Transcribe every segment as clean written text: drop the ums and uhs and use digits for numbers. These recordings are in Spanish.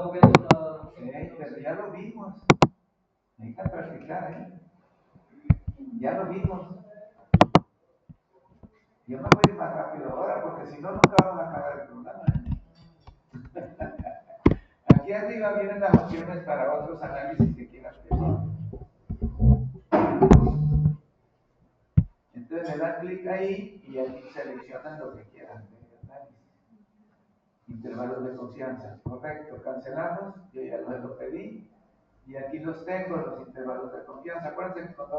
estamos viendo la... Sí, pero ya lo vimos. Necesita practicar, Ya lo vimos. Yo me voy más rápido ahora porque si no, nunca vamos a acabar el programa. Aquí arriba vienen las opciones para otros análisis que quieran pedir. Entonces le dan clic ahí y ahí seleccionan lo que quieran de análisis. Intervalos de confianza. Correcto, cancelamos. Yo ya lo pedí. Y aquí los tengo, los intervalos de confianza. Acuérdense que con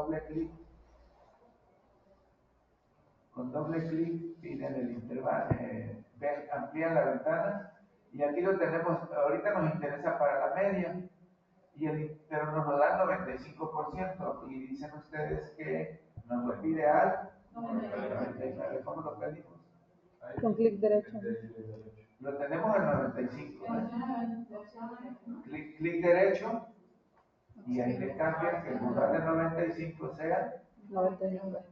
doble clic piden el intervalo, amplían la ventana. Y aquí lo tenemos, ahorita nos interesa para la media. Pero nos lo dan 95%. Y dicen ustedes que nos lo pide al 99. ¿Cómo lo pedimos? Con clic derecho. Lo tenemos al 95. Clic derecho. Y ahí le cambian que en lugar de 95 sea 99.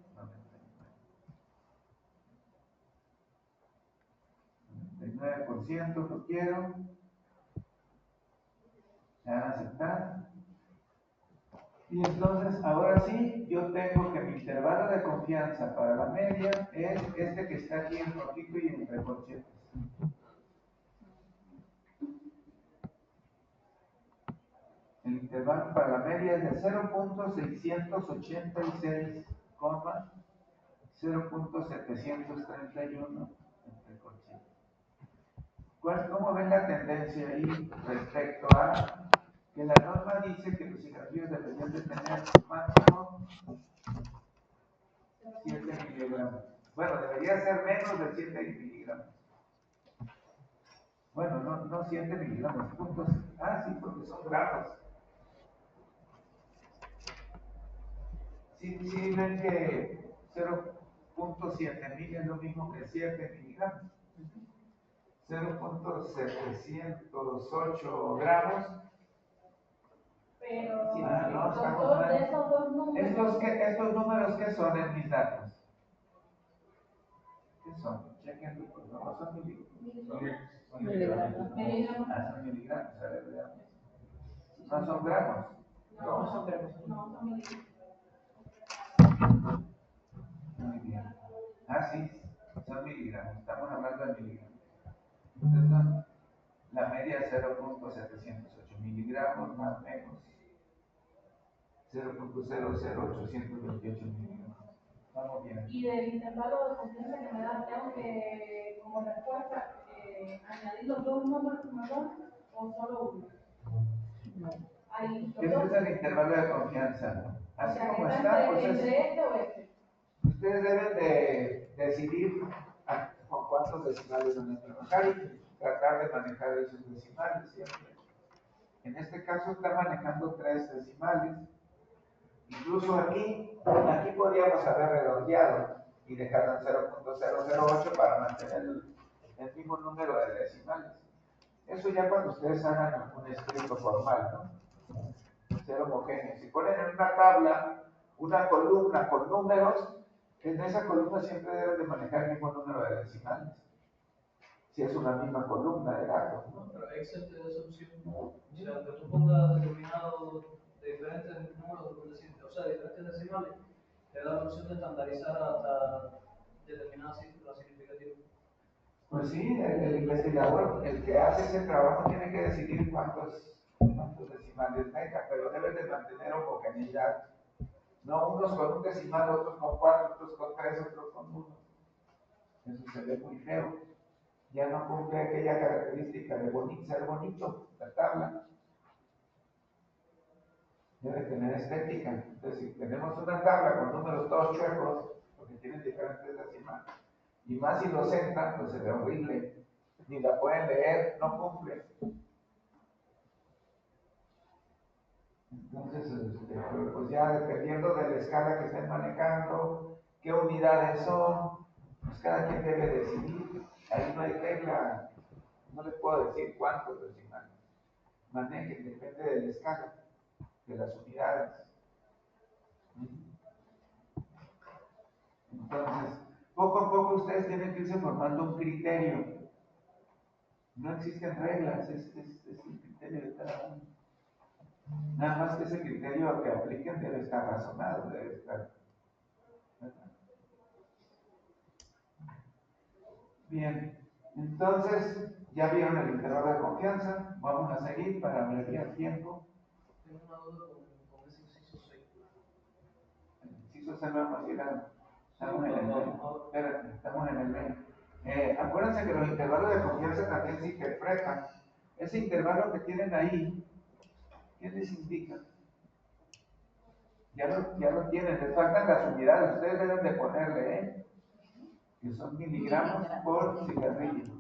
99% lo quiero. Le dan a aceptar. Y entonces, ahora sí, yo tengo que mi intervalo de confianza para la media es este que está aquí en rojito y entre corchetes. El intervalo para la media es de 0.686,0.731 entre corchetes. ¿Cómo ven la tendencia ahí respecto a que la norma dice que los cigarrillos deberían de tener máximo 7 miligramos? Bueno, debería ser menos de 7 miligramos. Bueno, no 7 miligramos, puntos. Sí, porque son gramos. Sí, ven que 0.7 mil es lo mismo que 7 miligramos. 0.708 gramos. Pero, Sí, no, doctor, de esos dos números. ¿Estos números qué son en mis datos? ¿Qué son? Chequen, no son miligramos. Son miligramos, a ver, veamos. No son gramos. No, son gramos. No, son miligramos. Muy bien. Sí, son miligramos. Estamos hablando de miligramos. Entonces, la media es 0.708 miligramos más o menos 0.00828 miligramos. Estamos bien. Y del intervalo de confianza que me da, tengo que, como respuesta, añadir los dos números que me dan o solo uno. Este es el intervalo de confianza. Así como está, pues entre este o este. Ustedes deben de decidir con cuántos decimales van a trabajar y tratar de manejar esos decimales siempre. En este caso está manejando 3 decimales. Incluso aquí podríamos haber redondeado y dejarlo en 0.008 para mantener el mismo número de decimales. Eso ya cuando ustedes hagan un escrito formal, ¿no? Ser homogéneo. Si ponen en una tabla una columna con números, en esa columna siempre deben de manejar el mismo número de decimales. Si es una misma columna de datos, ¿no? Pero Excel te da esa opción. O sea, que tú pongas determinados diferentes números, o sea, diferentes decimales, te da la opción de estandarizar hasta determinadas cifras significativas. Pues sí, el investigador, el que hace ese trabajo, tiene que decidir cuántos decimales tenga, pero debe de mantener homogeneidad. No unos con un decimal, otros con 4, otros con 3, otros con 1. Eso se ve muy feo. Ya no cumple aquella característica de ser bonito, la tabla. Debe tener estética. Entonces, si tenemos una tabla con números todos chuecos, porque tienen diferentes decimales, y más si los entran, pues se ve horrible. Ni la pueden leer, no cumple. Entonces, pues ya dependiendo de la escala que estén manejando, qué unidades son, pues cada quien debe decidir. Ahí no hay regla, no les puedo decir cuántos decimales. Manejen, depende de la escala, de las unidades. Entonces, poco a poco ustedes tienen que irse formando un criterio. No existen reglas, es el criterio de cada uno. Nada más que ese criterio que apliquen debe estar razonado, debe estar. ¿Verdad? Bien, entonces ya vieron el intervalo de confianza. Vamos a seguir para abreviar tiempo. Tengo una duda con ese inciso 6. El inciso se lo hemos llegado. Estamos en el medio. Espérate, estamos en el medio. Acuérdense que los intervalos de confianza también se interpretan. Ese intervalo que tienen ahí, ¿qué les indica? Ya lo tienen, les faltan las unidades, ustedes deben de ponerle, que son miligramos por cigarrillo.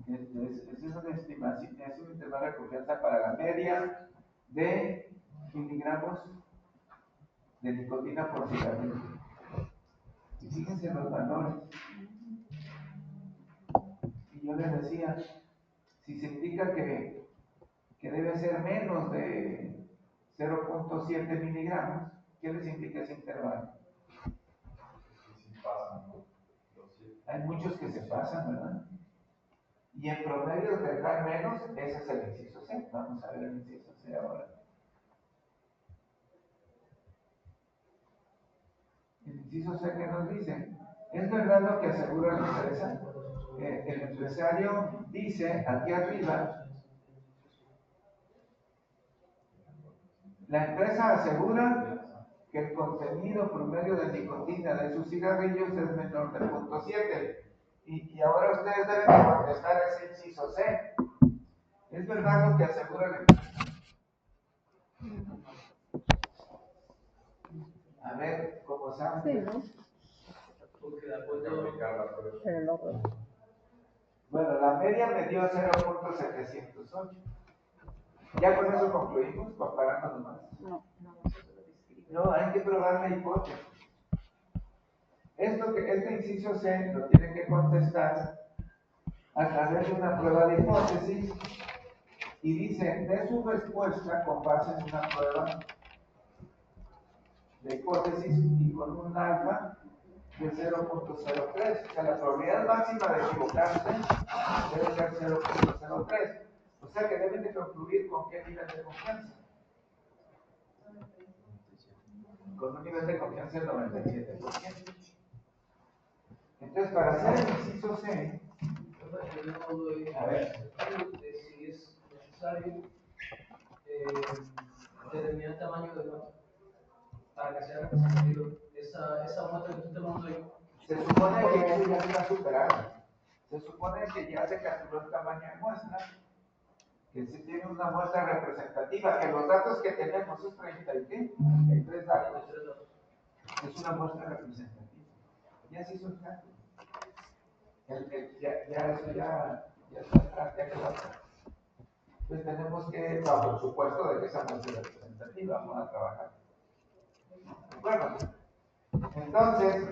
Es una estimación, es un intervalo de confianza para la media de miligramos de nicotina por cigarrillo. Y fíjense los valores. Y yo les decía, si se indica que debe ser menos de 0.7 miligramos, ¿qué les indica ese intervalo? Hay muchos que se pasan, ¿verdad? Y en promedio tendrán menos, ese es el inciso C. Vamos a ver el inciso C ahora. El inciso C que nos dice, ¿es verdad lo que asegura la empresa? El empresario dice aquí arriba, la empresa asegura que el contenido promedio de nicotina de sus cigarrillos es menor de 0.7. Y ahora ustedes deben de contestar ese inciso C. ¿Es verdad lo que asegura la empresa? A ver, ¿cómo saben? Sí, ¿no? Porque de acuerdo. Bueno, la media me dio 0.708. ¿Ya con eso concluimos? Comparando nomás. No, hay que probar la hipótesis. Este inciso C lo tienen que contestar a través de una prueba de hipótesis y dice, de su respuesta con base en una prueba de hipótesis y con un alfa de 0.03. O sea, la probabilidad máxima de equivocarse debe ser 0.03. O sea que deben de concluir con qué nivel de confianza. Con un nivel de confianza del 97%. Entonces, para hacer el inciso C, a ver, si es necesario determinar el tamaño de muestra para que sea representativo. Esa muestra que tú te mandas ahí. se supone que eso ya está superado. Se supone que ya se calculó el tamaño de muestra, que se tiene una muestra representativa, que los datos que tenemos es 33 datos. Es una muestra representativa. Ya se hizo el cálculo. Ya está atrás, ya quedó atrás. Pues tenemos que, por supuesto, de que esa muestra es representativa, vamos a trabajar. Bueno, entonces,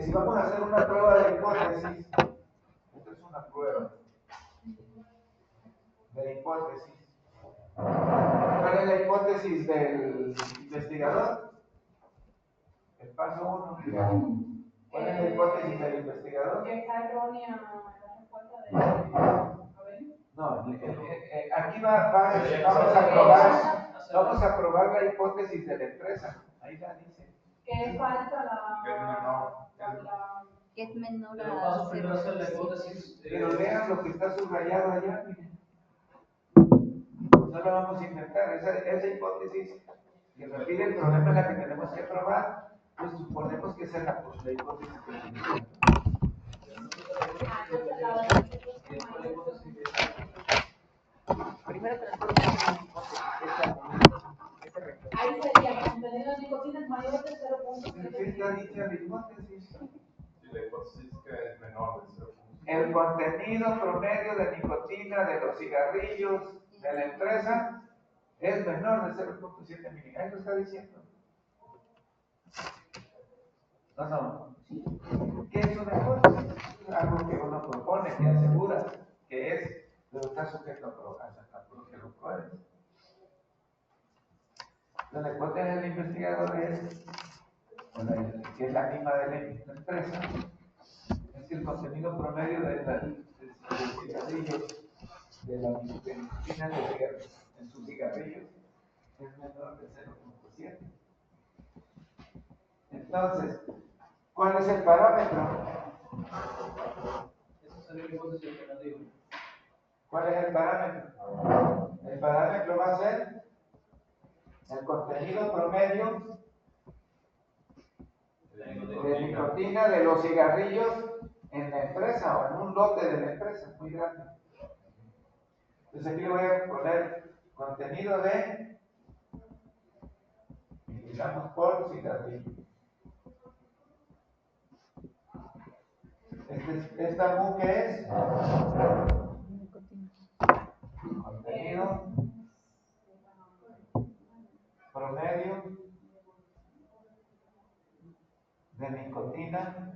si vamos a hacer una prueba de hipótesis, esto es una prueba de hipótesis. ¿Cuál es la hipótesis del investigador? El paso 1. ¿Cuál es la hipótesis del investigador? Que está errónea la respuesta de Abel. No, aquí vamos a probar la hipótesis de la empresa. Ahí la dice. Que es falsa Que es menor Pero a vamos primero a hacer la 0.7. hipótesis. Pero lean lo que está subrayado allá, miren. No lo vamos a inventar. Esa hipótesis que refiere el problema en la que tenemos que probar, pues suponemos que esa es la hipótesis que utilizamos. Primero que nosotros tenemos ese recto. ahí sería el contenido de nicotina es mayor de ¿Qué 0.7. está dicha la hipótesis? Sí, la hipótesis que es menor de 0.7. El contenido promedio de nicotina de los cigarrillos de la empresa es menor de 0.7 miligramos. Ahí lo está diciendo. No. ¿Qué es una hipótesis? Algo que uno propone, que asegura que es, pero está sujeto a que lo pruebes. Entonces, la hipótesis del investigador que es la misma de la empresa, es que el contenido promedio de cigarrillos, de la nicotina en sus cigarrillos, es menor de 0.7. Entonces, ¿cuál es el parámetro? Esa sería la hipótesis alternativa. ¿Cuál es el parámetro? El parámetro va a ser el contenido promedio de nicotina de los cigarrillos en la empresa o en un lote de la empresa muy grande. Entonces aquí le voy a poner contenido de miligramos por cigarrillo. Esta mu que es contenido promedio de nicotina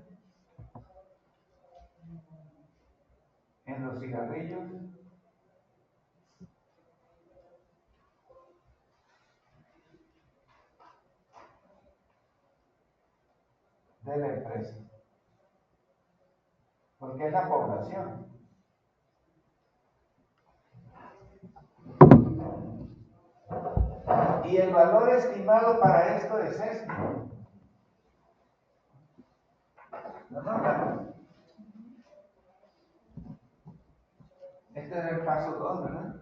en los cigarrillos de la empresa, porque es la población. Y el valor estimado para esto es este. ¿Lo notan? Este es el paso 2, ¿verdad?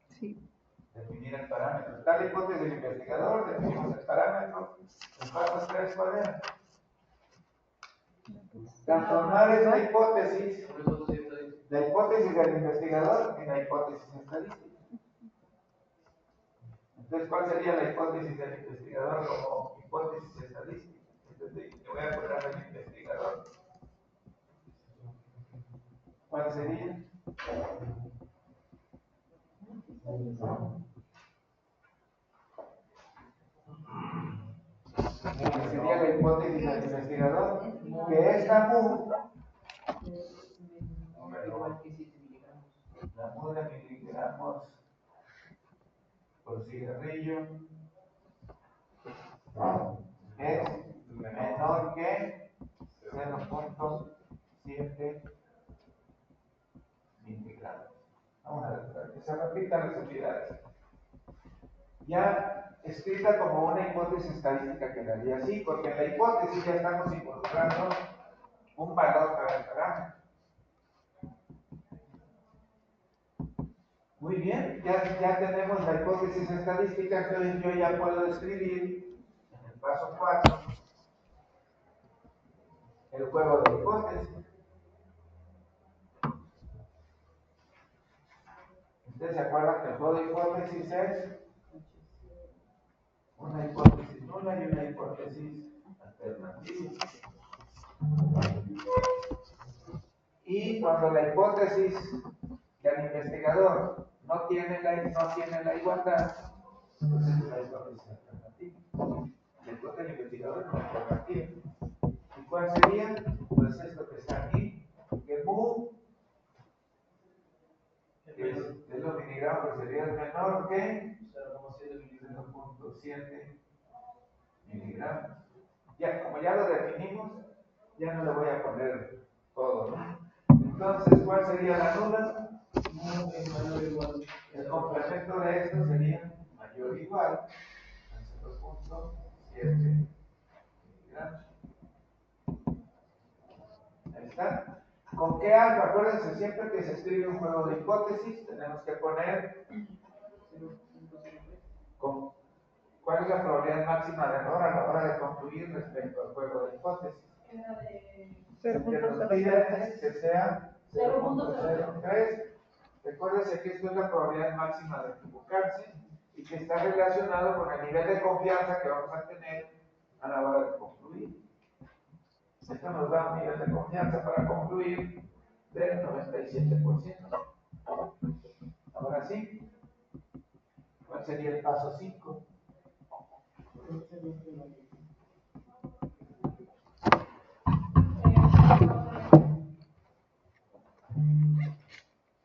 Sí. Definir el parámetro. Está la hipótesis del investigador, definimos el parámetro. El paso 3, ¿cuál era? Transformar esta hipótesis, Una hipótesis estadística. la hipótesis del investigador, en la hipótesis estadística. Entonces, ¿cuál sería la hipótesis del investigador como hipótesis estadística? Entonces, le voy a poner al investigador. ¿Cuál sería? Sería la hipótesis del investigador que esta mu, Igual que 7 miligramos. la mu de miligramos por cigarrillo, es menor que 0.7 miligramos. Vamos a ver, para que se repitan las unidades. Ya escrita como una hipótesis estadística quedaría así, porque en la hipótesis ya estamos involucrando un valor para el parámetro. Muy bien, ya tenemos la hipótesis estadística, entonces yo ya puedo escribir en el paso 4 el juego de hipótesis. ¿Ustedes se acuerdan que el juego de hipótesis es una hipótesis nula y una hipótesis alternativa? Y cuando la hipótesis del investigador no tiene la igualdad, entonces es la hipótesis alternativa. La hipótesis del investigador no es alternativa. ¿Y cuál sería? Pues esto que está aquí, que mu, que es los miligramos, sería menor que 0.7 miligramos. Ya, como ya lo definimos, ya no le voy a poner todo, ¿no? Entonces, ¿cuál sería la nula? El complemento de esto sería mayor o igual a 0.7 miligramos. Ahí está. ¿Con qué algo? Acuérdense, siempre que se escribe un juego de hipótesis, tenemos que poner cuál es la probabilidad máxima de error a la hora de concluir respecto al juego de hipótesis. El que nos piden es que sea 0.03. Recuérdense que esto es la probabilidad máxima de equivocarse y que está relacionado con el nivel de confianza que vamos a tener a la hora de concluir. Esto nos da un nivel de confianza para concluir del 97%. Ahora sí, ¿cuál sería el paso 5?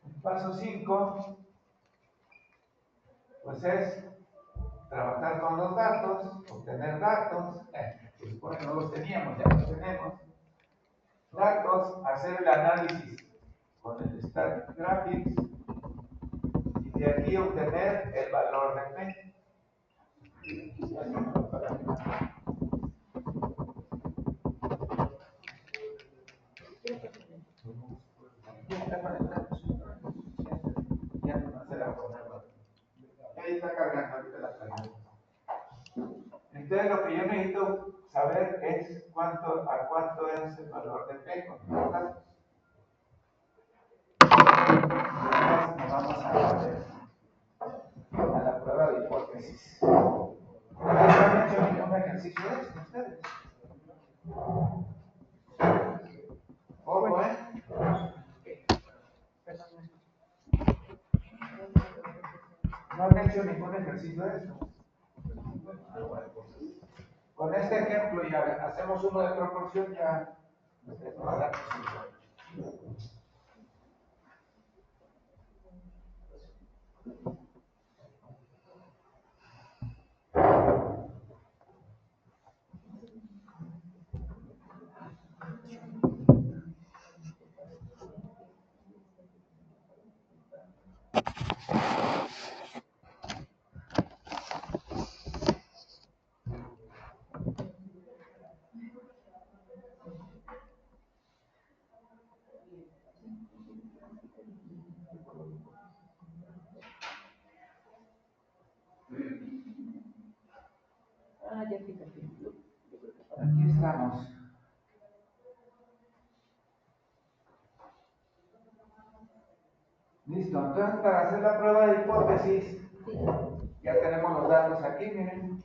El paso 5, pues es trabajar con los datos, obtener datos, pues no los teníamos, ya los tenemos. Datos, hacer el análisis con el Static Graphics y de aquí obtener el valor de P. Ya no se la ponemos. Ahí está cargando ahorita la cargamos. Entonces lo que yo necesito saber es a cuánto es el valor de P con los datos. Nos vamos a la prueba de hipótesis. ¿No han hecho ningún ejercicio de esto ustedes? Ojo, ¿eh? ¿No han hecho ningún ejercicio de esto? Con este ejemplo ya hacemos uno de proporción, ya ustedes nos darán resultados. Aquí estamos. Listo, entonces para hacer la prueba de hipótesis, ya tenemos los datos aquí, miren.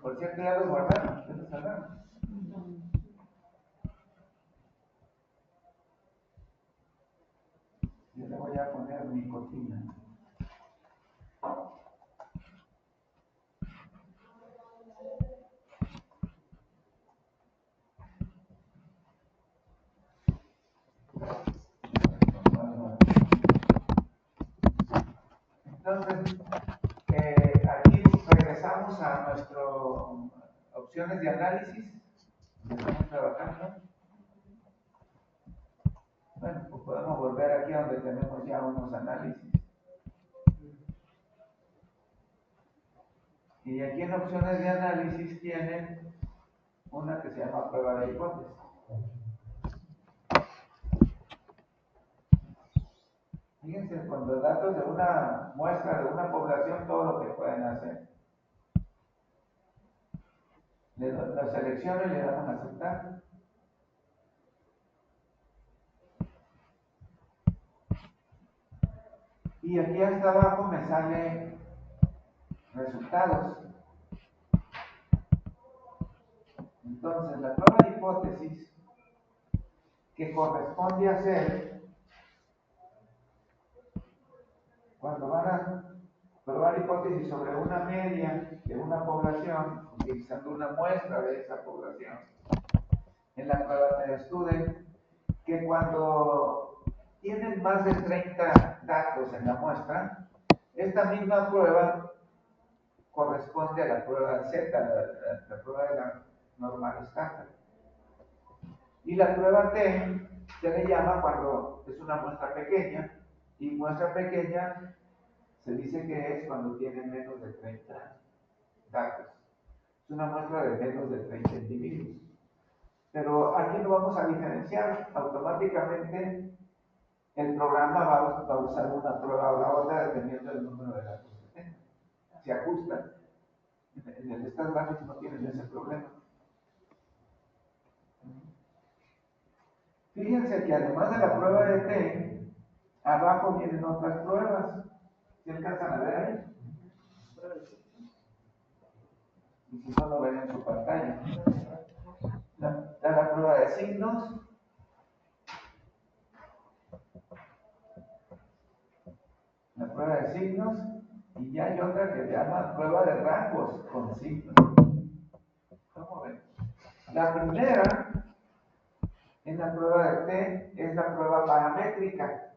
Por cierto, ya los guardaron, ya los guardaron. Yo le voy a poner nicotina. Entonces, aquí regresamos a nuestras opciones de análisis. Estamos trabajando. Bueno, pues podemos volver aquí donde tenemos ya unos análisis. Y aquí en opciones de análisis tienen una que se llama prueba de hipótesis. Fíjense, con los datos de una muestra, de una población, todo lo que pueden hacer. Lo selecciono y le damos a aceptar. Y aquí hasta abajo me sale resultados. Entonces, la prueba de hipótesis que corresponde hacer cuando van a probar hipótesis sobre una media de una población, utilizando una muestra de esa población, en la prueba de Student, que cuando tienen más de 30 datos en la muestra, esta misma prueba corresponde a la prueba Z, la prueba de la normal estándar. Y la prueba T se le llama cuando es una muestra pequeña, y muestra pequeña se dice que es cuando tiene menos de 30 datos. Es una muestra de menos de 30 individuos. Pero aquí lo vamos a diferenciar. Automáticamente el programa va a usar una prueba o la otra dependiendo del número de datos que tenga. Se ajustan. En el Stat Graphics no tienen ese problema. Fíjense que además de la prueba de T, abajo vienen otras pruebas. ¿Sí alcanzan a ver ahí? Y si no lo ven en su pantalla. La prueba de signos. La prueba de signos. Y ya hay otra que se llama prueba de rangos con signos. ¿Cómo ven? La primera, en la prueba de T, es la prueba paramétrica.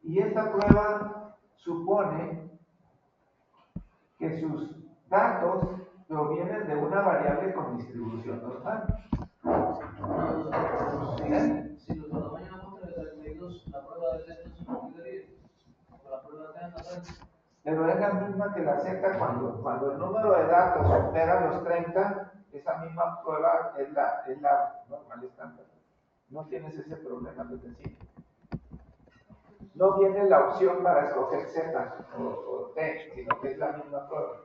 Y esta prueba supone que sus datos provienen de una variable con distribución normal. Pero es la misma que la Z cuando el número de datos supera los 30, esa misma prueba es la normal estándar. No tienes ese problema de decir. No viene la opción para escoger Z o T, sino que es la misma prueba.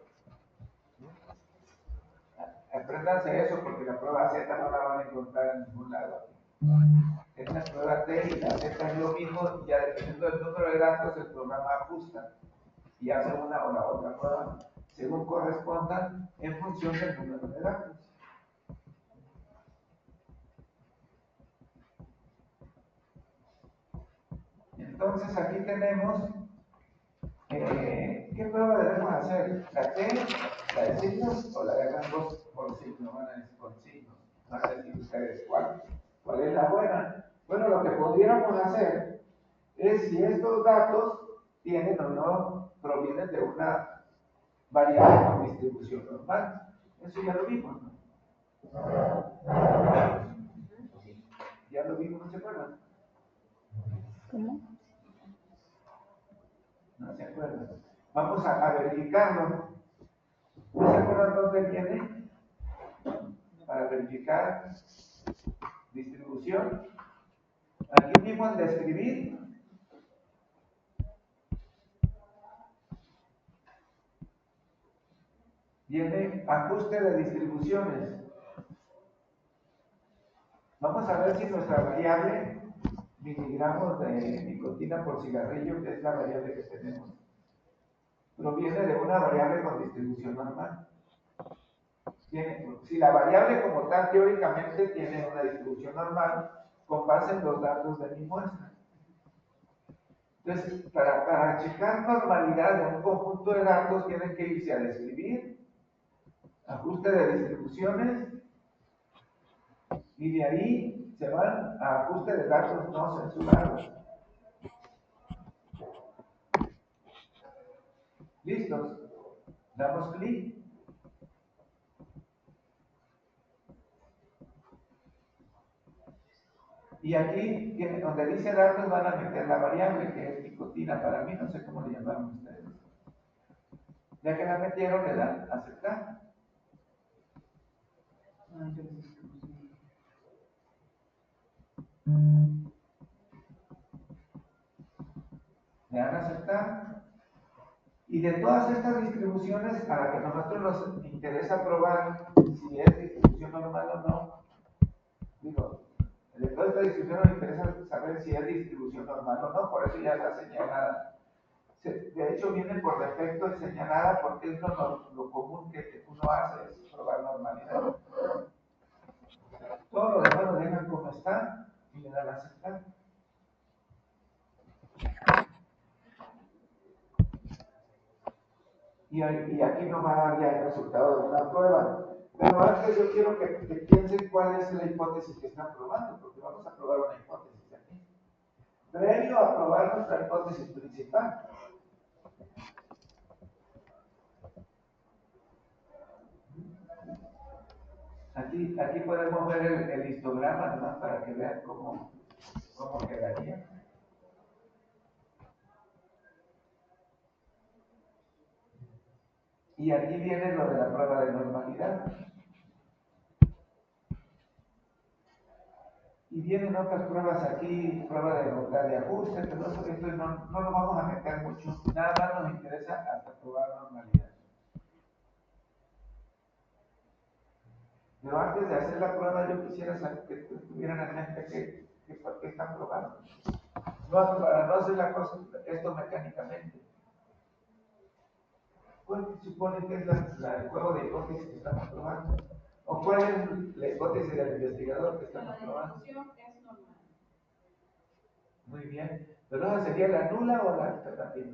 Apréndanse eso porque la prueba Z no la van a encontrar en ningún lado. Es la prueba T y la Z es lo mismo, y ya dependiendo del número de datos, el programa ajusta y hace una o la otra prueba según correspondan en función del número de datos. Entonces aquí tenemos ¿qué prueba debemos hacer? ¿La T, la de signos o la de rangos por signo? Van a decir por signos. Van a decir ustedes cuál es la buena. Bueno, lo que podríamos hacer es si estos datos tienen o no provienen de una variable con distribución normal. Eso ya lo vimos, ¿no? Ya lo vimos, ¿no se acuerdan? ¿Cómo? No se acuerdan. Vamos a verificarlo. ¿No se acuerdan dónde viene? Para verificar distribución. Aquí mismo en describir. Viene ajuste de distribuciones. Vamos a ver si nuestra variable, miligramos de nicotina por cigarrillo, que es la variable que tenemos, proviene de una variable con distribución normal. Si la variable como tal teóricamente tiene una distribución normal con base en los datos de mi muestra. Entonces, para checar normalidad de un conjunto de datos, tienen que irse a describir, ajuste de distribuciones, y de ahí se van a ajuste de datos no censurados. ¿Listos? Damos clic. Y aquí, donde dice datos, van a meter la variable que es nicotina para mí, no sé cómo le llamaron ustedes. Ya que la metieron, le dan aceptar. Le dan aceptar. Y de todas estas distribuciones, a la que a nosotros nos interesa probar si es distribución normal o no, digo, de toda esta distribución nos interesa saber si es distribución normal o no, por eso ya está señalada. De hecho, viene por defecto señalada porque es lo común que uno hace, es probar normalidad. Todo lo demás lo dejan como está y le dan a aceptar. Y aquí nos va a dar ya el resultado de una prueba. Pero antes yo quiero que piensen cuál es la hipótesis que están probando, porque vamos a probar una hipótesis aquí. Previo a probar nuestra hipótesis principal. Aquí podemos ver el histograma, ¿no? Para que vean cómo quedaría. Y aquí viene lo de la prueba de normalidad. Y vienen otras pruebas aquí, prueba de local de ajuste, pero esto no lo vamos a meter mucho, nada más nos interesa hasta probar normalidad. Pero antes de hacer la prueba, yo quisiera saber que tuvieran en mente qué están probando. No, para no hacer esto mecánicamente. ¿Cuál se supone que es el juego de hipótesis que estamos probando? ¿O cuál es la hipótesis del investigador que estamos probando? La distribución es normal. Muy bien. ¿Pero esa sería la nula o la alternativa?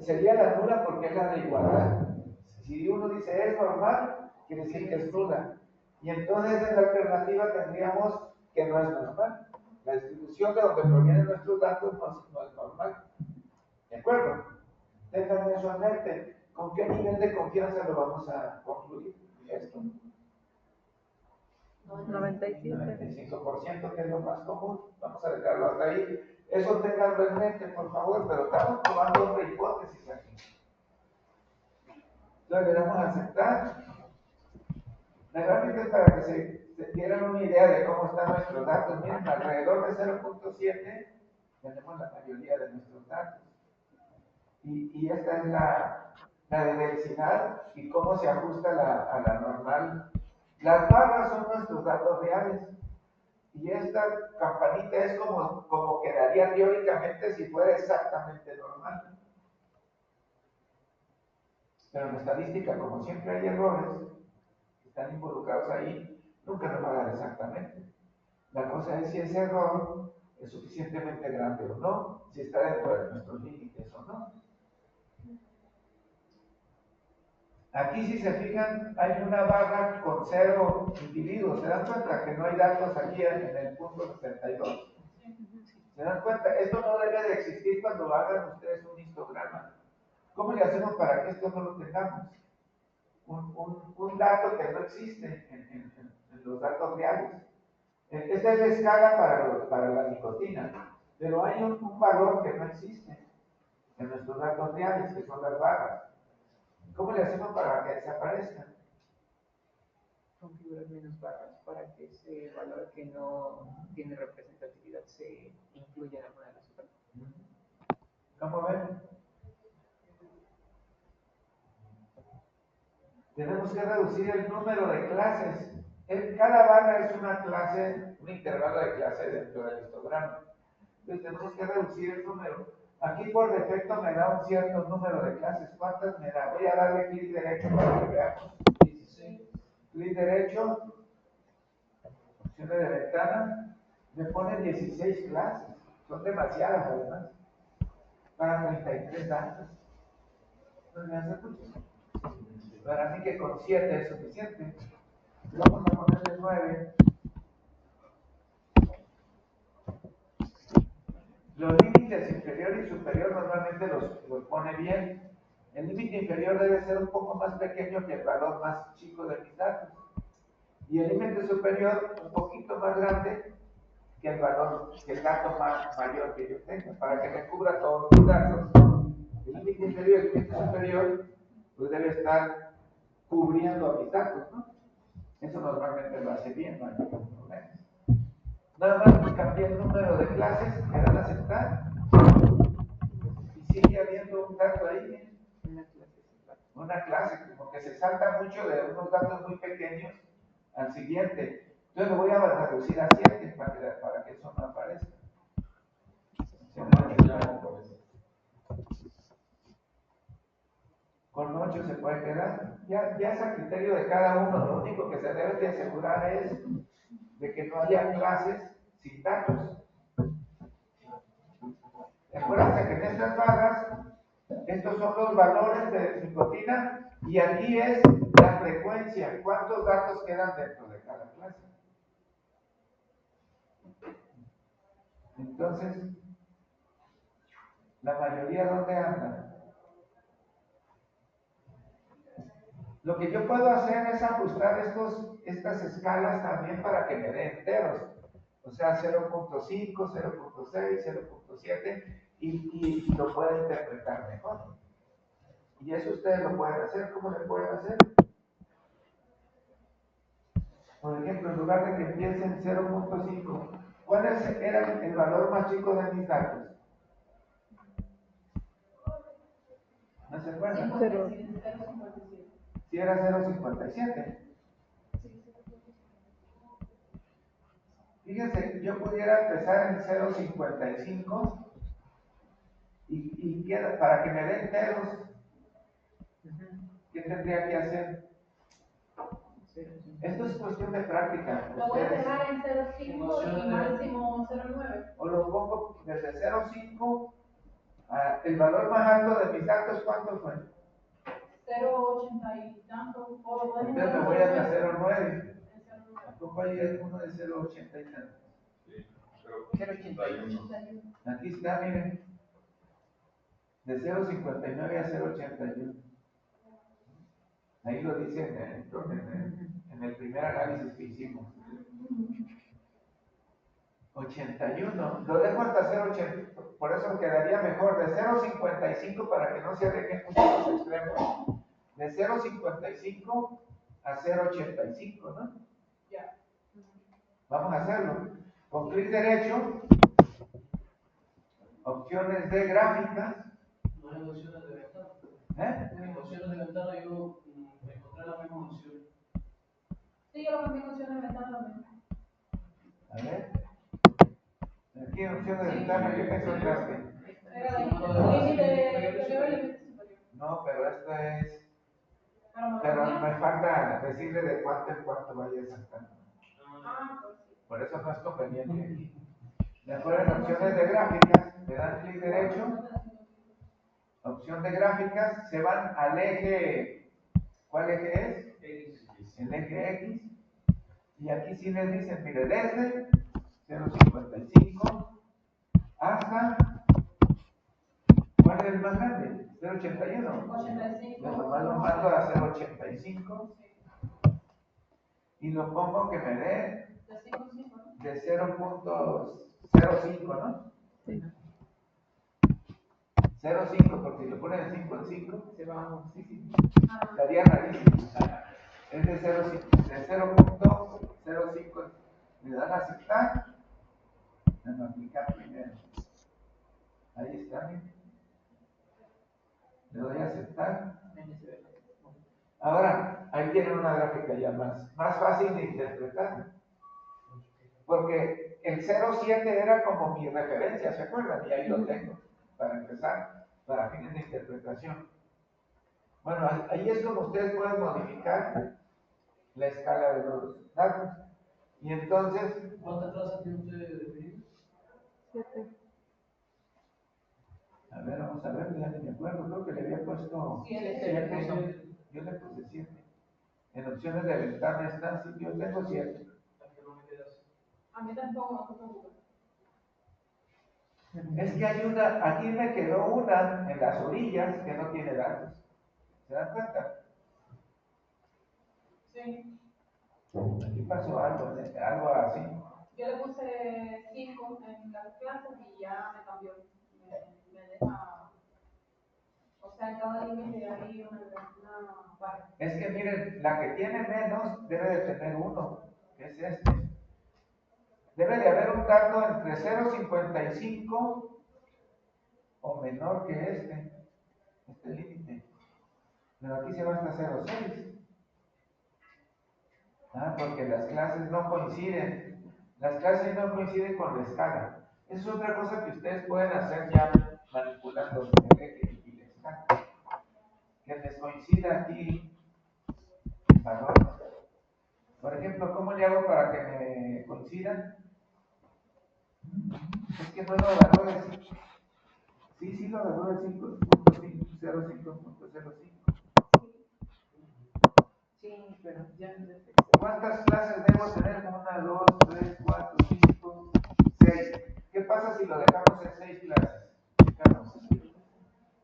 Sería la nula porque es la de igualdad. Si uno dice es normal, quiere decir que es nula. Y entonces en la alternativa tendríamos que no es normal. La distribución de donde provienen nuestros datos no es normal. ¿De acuerdo? Tengan eso en mente. ¿Con qué nivel de confianza lo vamos a concluir esto? 97. 95%, que es lo más común. Vamos a dejarlo hasta ahí. Eso tenganlo en mente, por favor, pero estamos tomando otra hipótesis aquí. Entonces le damos a aceptar. La gráfica es para que se dieran una idea de cómo están nuestros datos. Miren, alrededor de 0.7 tenemos la mayoría de nuestros datos. Y esta es la de densidad y cómo se ajusta a la normal. Las barras son nuestros datos reales. Y esta campanita es como quedaría teóricamente si fuera exactamente normal. Pero en la estadística, como siempre hay errores que están involucrados ahí, nunca nos va a dar exactamente. La cosa es si ese error es suficientemente grande o no, si está dentro de nuestros límites o no. Aquí, si se fijan, hay una barra con 0 individuos. ¿Se dan cuenta que no hay datos aquí en el punto 72? ¿Se dan cuenta? Esto no debe de existir cuando hagan ustedes un histograma. ¿Cómo le hacemos para que esto no lo tengamos? Un dato que no existe en los datos reales. Esta es la escala para la nicotina, pero hay un valor que no existe en nuestros datos reales, que son las barras. ¿Cómo le hacemos para que desaparezcan? Configurar menos barras para que ese valor que no tiene representatividad se incluya en alguna de las otras. ¿Cómo ven? Tenemos que reducir el número de clases. Cada barra es una clase, un intervalo de clase dentro del histograma. Entonces tenemos que reducir el número. Aquí por defecto me da un cierto número de clases. ¿Cuántas me da? Voy a darle clic derecho para que veamos. 16. Clic derecho, opciones de ventana, me pone 16 clases. Son demasiadas además. Para 33 datos. No me hace mucho. Para mí que con 7 es suficiente. Vamos a ponerle 9. Los límites inferior y superior normalmente los pone bien. El límite inferior debe ser un poco más pequeño que el valor más chico de mis datos. Y el límite superior un poquito más grande que el valor, que el dato más mayor que yo tenga, para que me cubra todos los datos. El límite inferior y el límite superior pues debe estar cubriendo a mis datos, ¿no? Eso normalmente lo hace bien, no hay ningún problema. Nada más que cambié el número de clases, le dan a aceptar y sigue habiendo un dato ahí, una clase, como que se salta mucho de unos datos muy pequeños al siguiente. Entonces lo voy a reducir a 7 para que eso no aparezca. Con 8 se puede quedar. Ya es a criterio de cada uno. Lo único que se debe de asegurar es de que no haya clases sin datos. Acuérdense que en estas barras, estos son los valores de nicotina y aquí es la frecuencia, cuántos datos quedan dentro de cada clase. Entonces, la mayoría, ¿dónde anda? Lo que yo puedo hacer es ajustar estas escalas también para que me dé enteros. O sea, 0.5, 0.6, 0.7 y lo pueda interpretar mejor. Y eso ustedes lo pueden hacer. ¿Cómo le pueden hacer? Por ejemplo, en lugar de que empiece en 0.5, ¿cuál era el valor más chico de mis datos? ¿No se acuerdan? 0.57. Si era 0.57. Fíjense, yo pudiera empezar en 0.55 y queda, para que me den enteros, ¿qué tendría que hacer? Esto es cuestión de práctica. Lo voy a Ustedes, dejar en 0.5 y máximo 0.9. o lo pongo desde 0.5, el valor más alto de mis datos, ¿cuánto fue? 0.80 y tanto. Entonces me voy hasta 0.9. Tampoco hay uno de 0.80 y tanto. Sí, 0.81. Aquí está, miren. De 0.59 a 0.81. Ahí lo dice en el primer análisis que hicimos. 81. Lo dejo hasta 0,80. Por eso quedaría mejor de 0,55 para que no se arreglen mucho los extremos. De 0,55 a 0,85, ¿no? Ya. Vamos a hacerlo. Con clic derecho, opciones de gráficas. No hay opciones de ventana. ¿Eh? En opciones de ventana yo encontré la misma opción. Sí, yo lo cambié en opciones de ventana también. A ver. Aquí en opciones de ventana, ¿qué te encontraste? Era límite superior, límite superior. No, pero esto es. Pero me Pero cambié. me falta decirle de cuánto en cuánto vaya sacando. Ah, pues sí. Por eso no es conveniente aquí. Después en opciones de gráficas, le dan clic derecho, opción de gráficas, se van al eje, ¿cuál eje es? El eje X. Y aquí sí les dicen, mire, desde 0,55 hasta, ¿cuál es el más grande? 0,81. 85. Yo nomás lo mando a 0,85 y lo pongo que me dé De 5 en 5, ¿no? de 0,05, ¿no? Sí. 0,5, porque si lo ponen de 5 en 5, Se va, sí. Ah, estaría rarísimo. Es de 0,05. Le dan a aceptar, en aplicar primero. Ahí está, miren. Le doy a aceptar. Ahora, ahí tienen una gráfica ya más fácil de interpretar. Porque el 0,7 era como mi referencia, ¿se acuerdan? Y ahí lo tengo, para empezar, para fines de interpretación. Bueno, ahí es como ustedes pueden modificar la escala de los datos. Y entonces, ¿Cuántas clases tiene usted definidas? 7. a ver, vamos a ver, ya ni me acuerdo, creo que le había puesto 7. 7. Yo le puse 7. En opciones de ventana están, sí, yo tengo 7. A mí tampoco, no te preocupes. Es que hay una, aquí me quedó una en las orillas que no tiene datos. ¿Se dan cuenta? Sí. Aquí pasó algo, algo así. Yo le puse 5 en las clases y ya me cambió. Me deja. O sea, en cada límite hay una barra. Es que miren, la que tiene menos debe de tener 1, que es este. Debe de haber un dato entre 0,55 o menor que este límite. Pero aquí se va hasta 0,6. Porque las clases no coinciden. Las clases no coinciden con la escala. Esa es otra cosa que ustedes pueden hacer ya manipulando el eje y la escala. Que les coincida aquí valores. Por ejemplo, ¿cómo le hago para que me coincidan? Es que no lo agarró de 5. Sí, lo agarró de 5.05.05. Sí, pero ya no es ¿Cuántas clases debo tener? 1, 2, 3, 4, 5, 6. ¿Qué pasa si lo dejamos en 6 clases?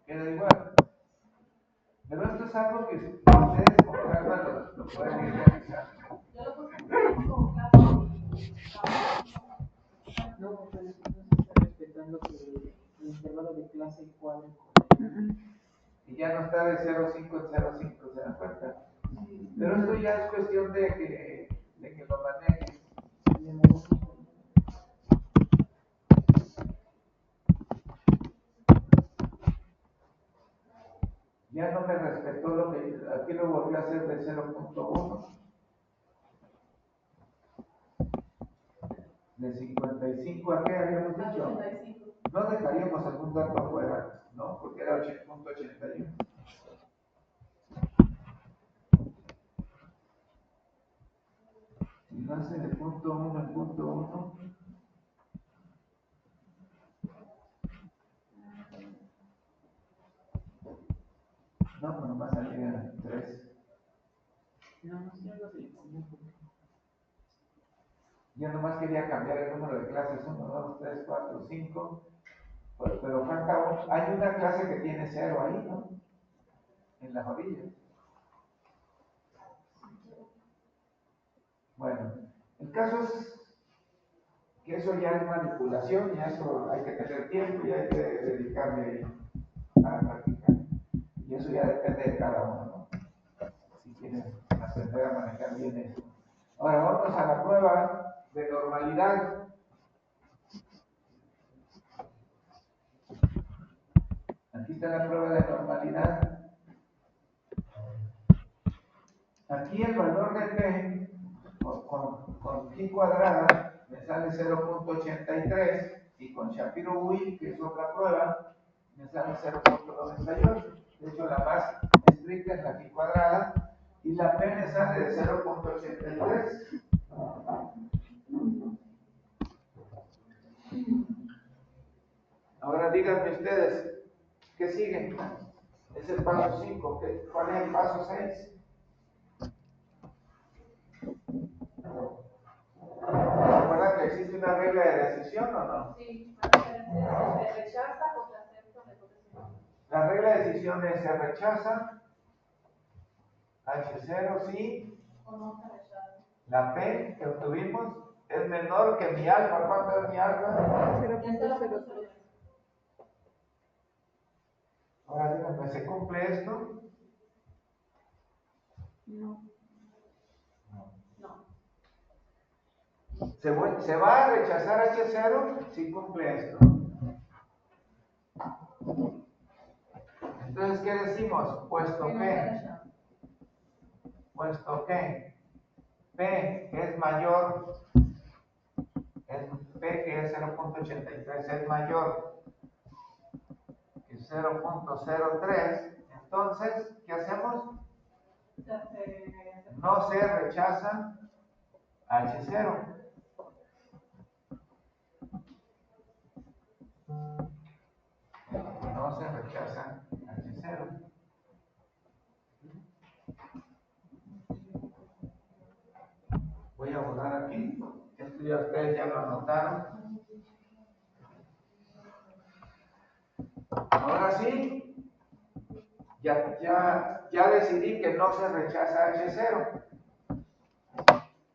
Queda igual. Pero esto es algo que ustedes con calma lo pueden ir realizando. Yo lo puse como clase. No, pero no se está respetando que el intervalo de clase cuadre con Y ya no está de 0,5 en 0,5, ¿se dan cuenta? Pero esto ya es cuestión de que lo manejes. Ya no me respetó lo que aquí lo volvió a hacer de 0,1. De 55 a qué habíamos dicho. 85. No dejaríamos algún dato afuera, ¿no? Porque era 8.81. Si lo hace de punto 1 en punto 1. No, pues nomás salía 3. No, sí, algo así. Yo nomás quería cambiar el número de clases 1, 2, 3, 4, 5. Pero falta hay una clase que tiene 0 ahí, ¿no? En las orillas. Bueno, el caso es que eso ya es manipulación y a eso hay que tener tiempo y hay que dedicarle a practicar. Y eso ya depende de cada uno, ¿no? Si quieren aprender a manejar bien eso. Ahora vamos a la prueba de normalidad. Aquí está la prueba de normalidad. Aquí el valor de P con pi cuadrada me sale 0.83 y con Shapiro-Wilk, que es otra prueba, me sale 0.98. De hecho, la más estricta es la pi cuadrada y la P me sale de 0.83. Ahora díganme ustedes, ¿qué sigue? Es el paso 5. ¿Cuál es el paso 6? ¿Recuerdan que existe una regla de decisión o no? Sí, se rechaza o se acepta la hipótesis. La regla de decisión es se rechaza, H0 sí, O no se rechaza. la P que obtuvimos es menor que mi alfa. ¿Cuánto es mi alfa? 0.03. Ahora díganme, ¿se cumple esto? No. No. ¿Se va a rechazar H0 si cumple esto? Entonces, ¿qué decimos? Puesto que P es mayor, P que es 0.83 es mayor que 0.03, entonces, ¿qué hacemos? No se rechaza H0. No se rechaza H0. Voy a borrar aquí. Esto ya ustedes ya lo anotaron. Ahora sí, ya decidí que no se rechaza H0.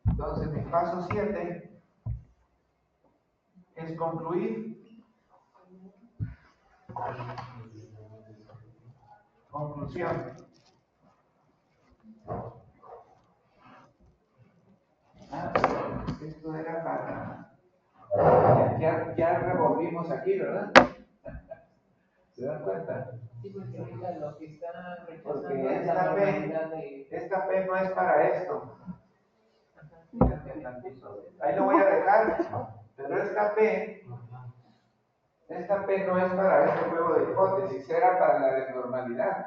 Entonces mi paso 7 es concluir. Conclusión. Esto era para... Ya revolvimos aquí, ¿verdad? ¿Se dan cuenta? Sí, porque ahorita lo que está rechazando Porque es la normalidad de... esta P no es para esto. Ahí lo voy a dejar, pero esta P no es para este juego de hipótesis, era para la de normalidad,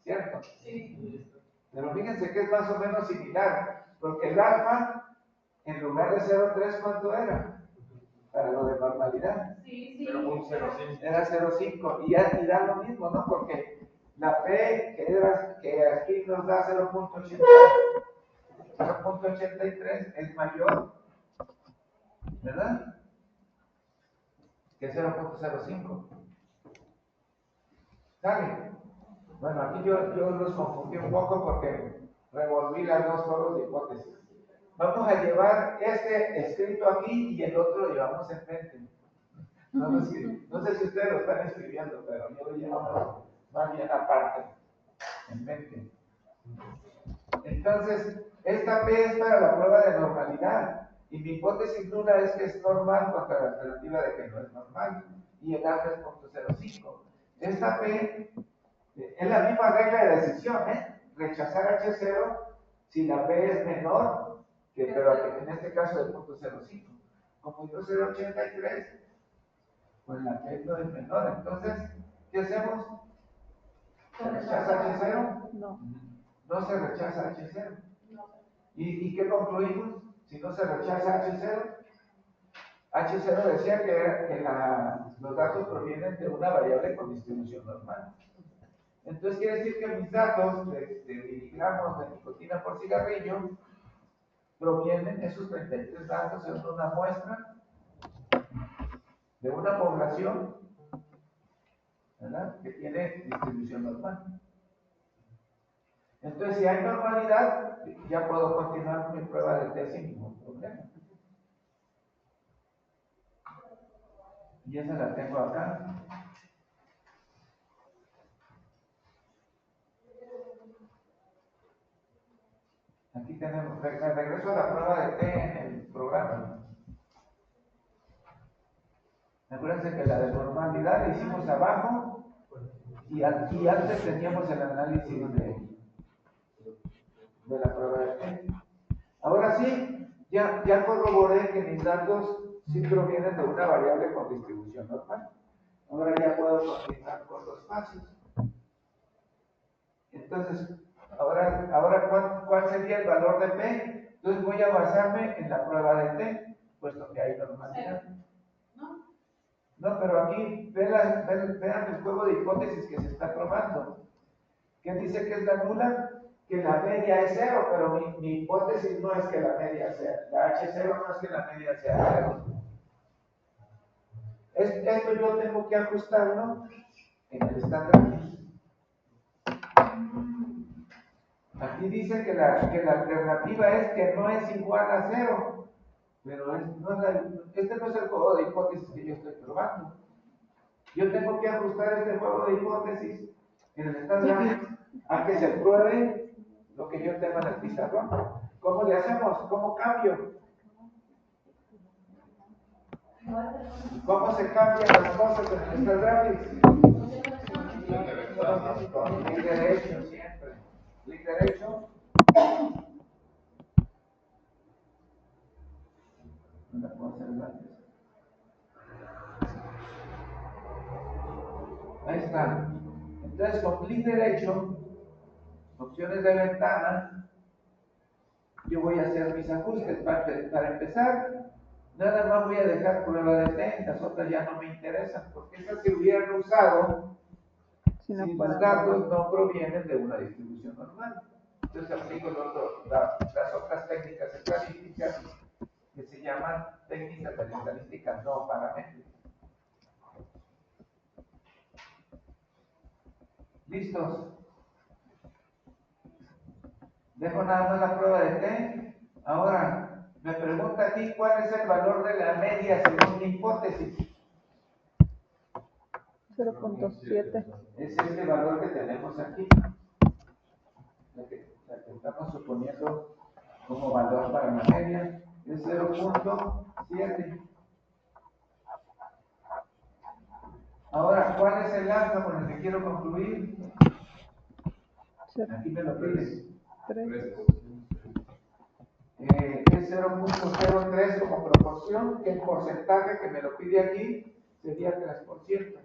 ¿cierto? Sí. Pero fíjense que es más o menos similar, porque el alfa, en lugar de 0.3, ¿cuánto era? Para lo de normalidad. Sí. 0.05. Era 0.5, y da lo mismo, ¿no? Porque la P que aquí nos da 0.83 es mayor, ¿verdad? Que 0.05. ¿Sale? Bueno, aquí yo los confundí un poco porque revolví las dos juegos de hipótesis. Vamos a llevar este escrito aquí y el otro lo llevamos enfrente. No sé si ustedes lo están escribiendo, pero yo lo llevo más bien aparte, en mente. Entonces, esta P es para la prueba de normalidad. Y mi hipótesis nula es que es normal contra la alternativa de que no es normal. Y el alfa es 0.05. Esta P es la misma regla de decisión, ¿eh? Rechazar H0 si la P es menor, pero en este caso de 0.05. Como dio 0.83, pues la P no es menor. Entonces, ¿qué hacemos? ¿Se rechaza H0? No. No se rechaza H0. ¿Y qué concluimos? Si no se rechaza H0, H0 decía que los datos provienen de una variable con distribución normal. Entonces quiere decir que mis datos de miligramos de nicotina por cigarrillo provienen, esos 33 datos, son una muestra de una población, ¿verdad?, que tiene distribución normal. Entonces, si hay normalidad, ya puedo continuar con mi prueba de test sin ningún problema. Y esa la tengo acá. Aquí tenemos, regreso a la prueba de T en el programa. Acuérdense que la de normalidad la hicimos abajo y antes teníamos el análisis de la prueba de T. Ahora sí, ya corroboré que mis datos sí provienen de una variable con distribución normal. Ahora ya puedo continuar con los pasos. Entonces, ahora ¿cuál sería el valor de P? Entonces voy a basarme en la prueba de T, puesto que hay normalidad. No, pero aquí vean el juego de hipótesis que se está probando. ¿Qué dice que es la nula? Que la media es 0, pero mi hipótesis no es que la media sea. La H0 no es que la media sea 0. Esto yo tengo que ajustarlo en el estándar. Aquí dice que la alternativa es que no es igual a 0, pero este no es el juego de hipótesis que yo estoy probando. Yo tengo que ajustar este juego de hipótesis en el estándar a que se pruebe lo que yo tengo en el pizarrón. ¿Cómo le hacemos? ¿Cómo cambio? ¿Cómo se cambian las cosas en el estándar? Con clic derecho siempre. Clic derecho. No la puedo hacer gratis. Ahí está. Entonces, con clic derecho, opciones de ventana, yo voy a hacer mis ajustes. Para empezar, nada más voy a dejar prueba de T, las otras ya no me interesan, porque esas se hubieran usado si los datos no provienen de una distribución normal. Entonces aplico las otras técnicas estadísticas que se llaman técnicas de la estadística no paramétricas. ¿Listos? Dejo nada más la prueba de T. Ahora, me pregunta aquí cuál es el valor de la media según mi hipótesis. 0.7. Es este valor que tenemos aquí. La que estamos suponiendo como valor para la media. Es 0.7. Ahora, ¿cuál es el alfa con el que quiero concluir? Aquí me lo pides. 3. Es 0.03 como proporción, que el porcentaje que me lo pide aquí sería 3%.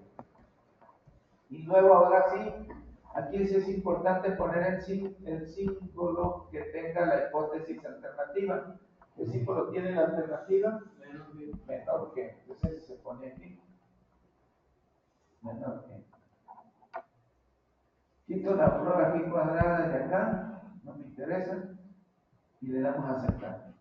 Y luego, ahora sí, aquí sí es importante poner el símbolo que tenga la hipótesis alternativa. ¿Qué símbolo tiene la alternativa? Menor que. Entonces se pone aquí. Menor que. Quito la prueba aquí cuadrada de acá, no me interesa, y le damos a aceptar.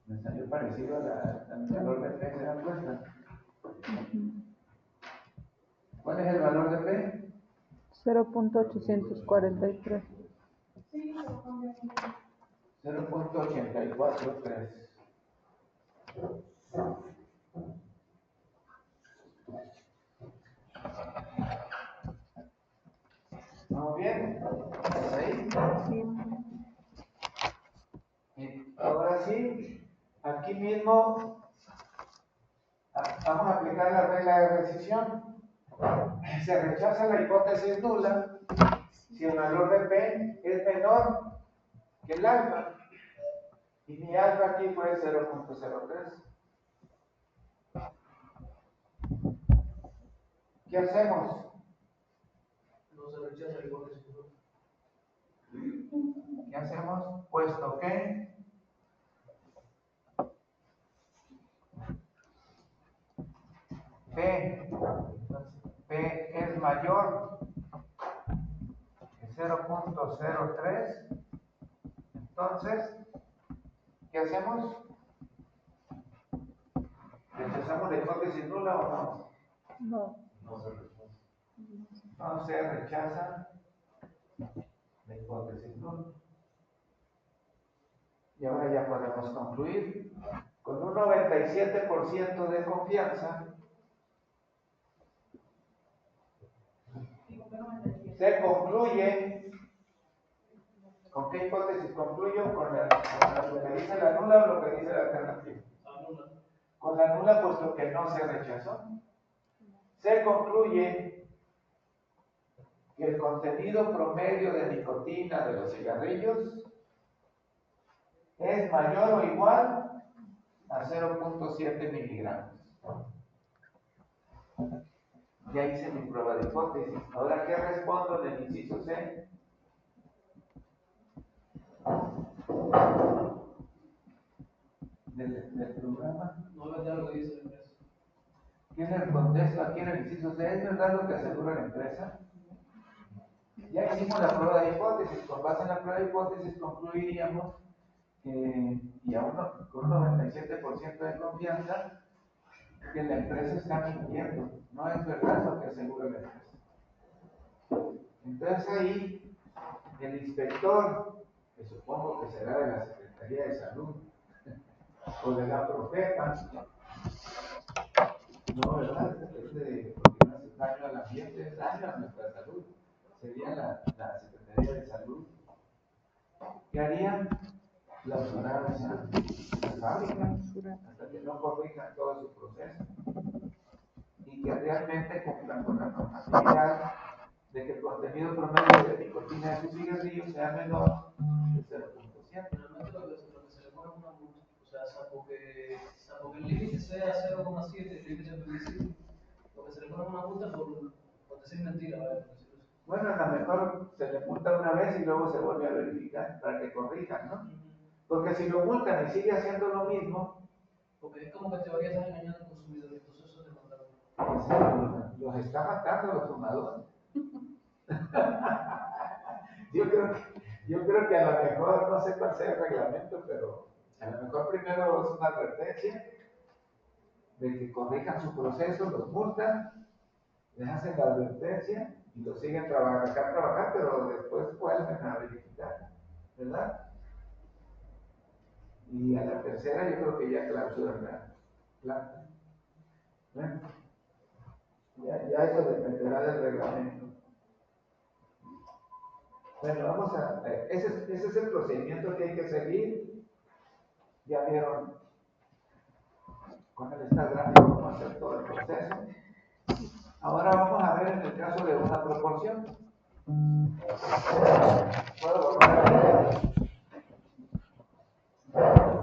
Me salió parecido al valor de P, ¿se dan cuenta? ¿Cuál es el valor de P? 0.843. 0.843. ¿Vamos bien? ¿Ahí? Sí. Ahora sí, aquí mismo vamos a aplicar la regla de rescisión. Se rechaza la hipótesis nula si el valor de P es menor que el alfa. Y mi alfa aquí fue 0.03. ¿Qué hacemos? No se rechaza la hipótesis. ¿Qué hacemos? Puesto que P es mayor que 0.03, entonces, ¿qué hacemos? ¿Rechazamos la hipótesis nula o no? No. No se rechaza la hipótesis nula. Y ahora ya podemos concluir. Con un 97% de confianza, se concluye. ¿Con qué hipótesis concluyo? ¿Con lo que dice la nula o lo que dice la alternativa? Con la nula, puesto que no se rechazó. Se concluye que el contenido promedio de nicotina de los cigarrillos es mayor o igual a 0.7 miligramos. Ya hice mi prueba de hipótesis. Ahora, ¿qué respondo en el inciso C? Del programa. No es verdad lo que dice la empresa. ¿Qué le contesto aquí en el inciso C? ¿Es verdad lo que asegura la empresa? Ya hicimos la prueba de hipótesis. Con base en la prueba de hipótesis concluiríamos que, y aún con un 97% de confianza, que la empresa está mintiendo. No es verdad lo que asegura la empresa. Entonces ahí, el inspector, que supongo que será de la Secretaría de Salud, o de la Profepa, no, ¿verdad? Porque no hace daño al ambiente, es daño a nuestra salud. Sería la Secretaría de Salud. ¿Qué harían? Clausurar esa fábrica hasta que no corrijan todo su proceso y que realmente cumplan con la normatividad de que el contenido promedio de nicotina de sus cigarrillos sea menor de 0.7. Realmente lo que se le pone es una multa. O sea, salvo que el límite sea 0,7, el límite permisible, lo que se le pone es una multa por decir mentira, ¿vale? Bueno, a lo mejor se le multa una vez y luego se vuelve a verificar para que corrijan, ¿no? Porque si lo multan y sigue haciendo lo mismo, porque es como que en teoría están engañando al consumidor, entonces eso es demandable. los está matando los fumadores. Yo creo que a lo mejor, no sé cuál sea el reglamento, pero a lo mejor primero es una advertencia de que corrijan su proceso, los multan, les hacen la advertencia y los siguen trabajar, pero después vuelven a verificar, ¿verdad? Y a la tercera yo creo que ya clausuran la planta. Bueno, ya eso dependerá del reglamento. Bueno, vamos a ver. Ese es el procedimiento que hay que seguir. Ya vieron con el esta gráfico cómo hacer todo el proceso. Ahora vamos a ver en el caso de una proporción. ¿Puedo volver a ver?